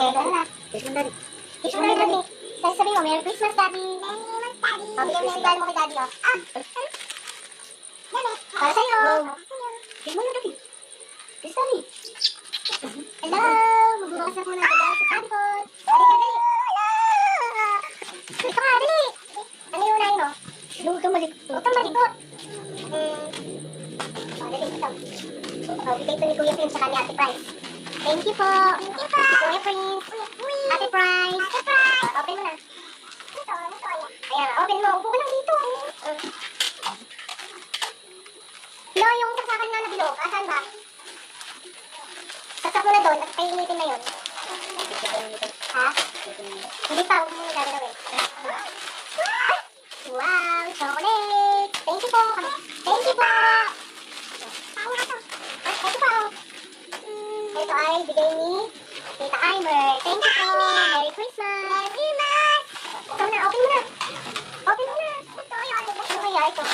gano'n na. Kiss mo, Daddy. Kiss mo na, Daddy. Tapos sabihin mo, Merry Christmas, Daddy. Merry Christmas, Daddy. Bigyan mo yung regalo mo kay Daddy, oh. Daddy. Para sa'yo. Kiss mo na, Daddy. Kiss, Daddy. Hello. Magbubukas na po ng regalo sa Daddy ko. Dali ka, dali. Ito ka, dali. Ano yung unahin mo? Huwag kang malikot. Huwag kang malikot. Dali, ito. Bigay ito ni Kuya Prince sa kanya, Ate Price. Thank you po. Thank you po. Kuya Prince. Ate Price. Ate Price. Open mo na. Ito, ayan, open mo. Upo ka lang dito. Lo, yung saksakan na nabilog. Asan ba? Saksak mo na doon at painitin na yun. Ha? Hindi pa. Huwag mo na gagawin. Wow, chocolate. Thank you po. Thank you po. Ito pa, oh. Ito ay bigay ni Tita Aimer. Thank you po. Merry Christmas. Merry Christmas. Ito na, open mo na. Open mo na. Ito, ano kaya ito?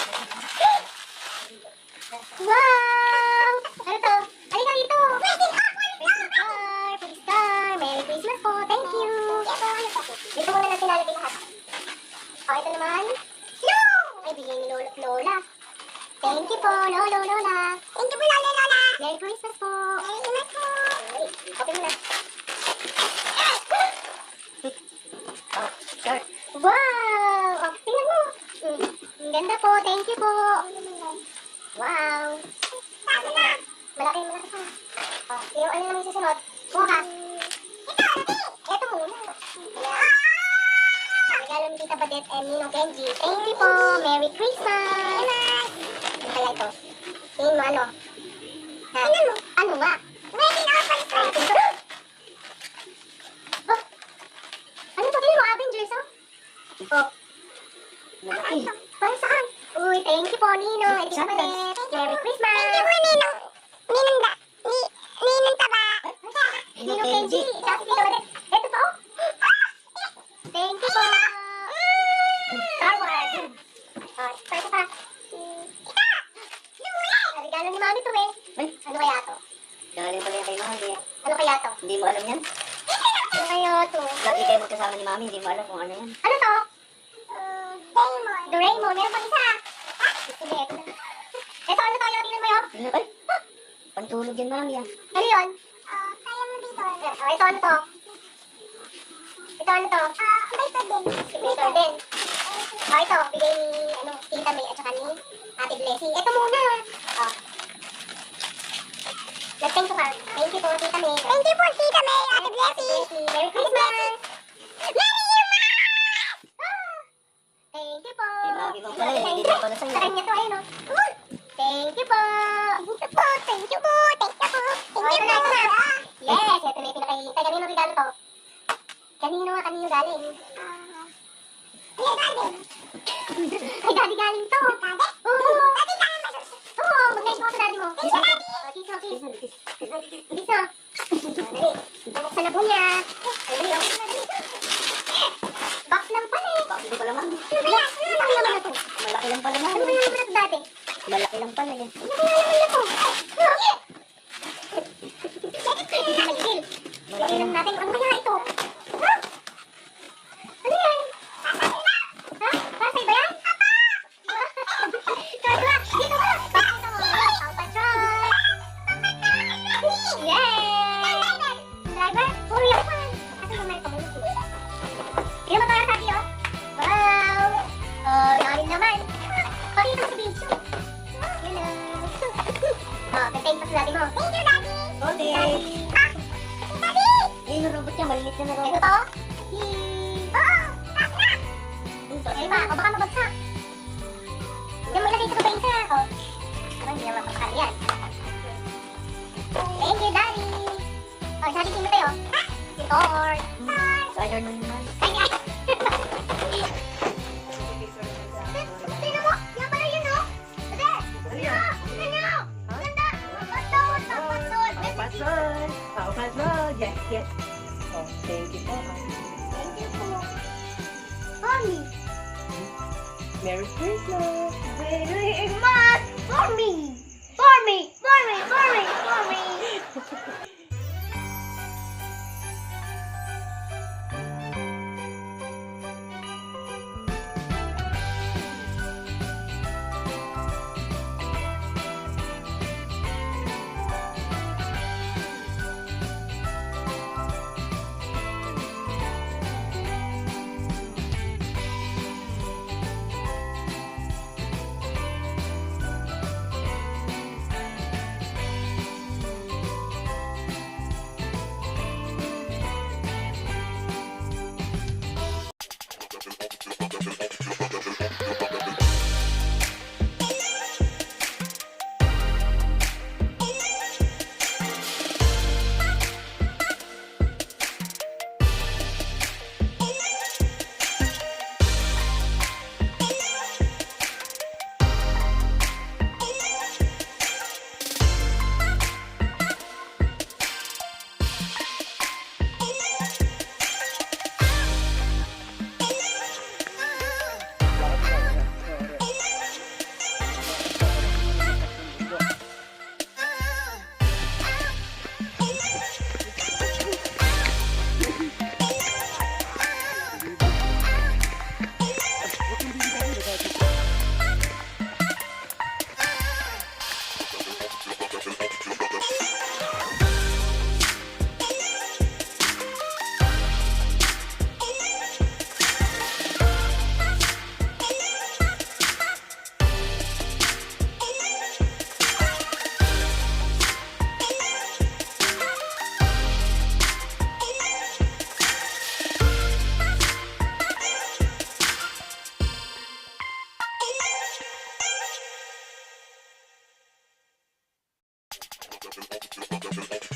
Wow! Ano to? Halika dito. Present car. Police car. Merry Christmas po. Thank you. Dito muna natin lalagay lahat. O, ito naman. No! Ay, bigay ni Lola. Lola. Thank you po, Lolo, Lola. Thank you po, Lola, Lola. Merry Christmas po. Merry Christmas po. Open mo na. Oh, sure. Wow! Oh, tingnan mo. Ang ganda po. Thank you po. Wow. Malaki pa. Oh, yung ano naman susunod? Kuha ka. Ito muna. Yeah. Regalo ni Tita Badet and Ninong Kenji. Thank you po. Merry Christmas. Ano kaya ito? Tingin mo ano? Ha? Tingnan mo. Ano ba? Ready na ako pa ito. Oh. Ano to? Tingin mo, Avengers, oh? Oh. Malaki. Para saan? Uy, thank you po, Ninong. And Tita Badet. Merry Christmas. Thank you po, Ninong. Ninong taba. Ninong Kenji. Tapos Tita Badet. Ito pa, oh. Thank you po. Star Wars. Ito pa. Regalo ni Mami to eh. Ay, Ano kaya to? galing pala yung kay Mami. Ano kaya to? Hindi mo alam yan? Ano kaya to? Lagi kayo magkasama ni Mami, hindi mo alam kung ano yan. Ano to? Doraemon. Meron pang isa. Sige, ito na. Ito, ano to? Yung tingnan mo yun? Ay, pantulog yan, Mami, ah. Ano yun? Kaya mo dito. Ito, ano to? Ito, ano to? Vibrator din. Ito, bigay ni Tita May at saka ni Ate Blessing. Ito muna. Nag-thank you ka. Thank you po, Tita May. Thank you po, Tita May, Ate Blessing. Merry Christmas! Thank you po! Mami mo pala, hindi na pala sa'yo. Sa kanya to, ayun o. Thank you po! Thank you po. Ito na. Yes, ito na yung pinakahihintay. Kanino regalo to? Kanino galing? Kay Daddy galing to. Oo, mag-nice mo sa Daddy mo. Kiss. Dali. Buksan na po niya. Dali. Box lang pala eh. Bakit hindi pala, Mami? Ano naman na to? Malaki lang pala, Ano Mami. naman na to dati? Malaki lang pala yan. Ano naman na to? Magigil. Tingnan natin. Ano kaya ito? Ha? Ano yan? Ha? Para sa'yo ba yan? Tuwa. Dito ka. Pakita mo. Paw Patrol. Yay! Driver? Puro yan. Asan yung meron mo? Tingnan mo tayo sa akin, oh. Wow! Oh, nakalin naman. Pakita mo sa video. Yun na. Oh, thank you sa daddy mo. Thank you, Daddy. Okay. Daddy. Yun yung robot niya, maliit na Ito robot. to? Ay, O baka mabagsak. Diyan mo ilagay sa baba isa. O. Parang hindi naman mapakali yan. Thank you, Daddy. O, sabi sino tayo? Si Thor. Spider nun naman. Ay, ay. Sino mo? Yan pala yun, no? Ate! Tingnan nyo! Ganda! Pasol! Pasol! Pasol. Yes. Oh, thank you po. Thank you po. Mommy! Merry Christmas. Very much for me. Thank you po.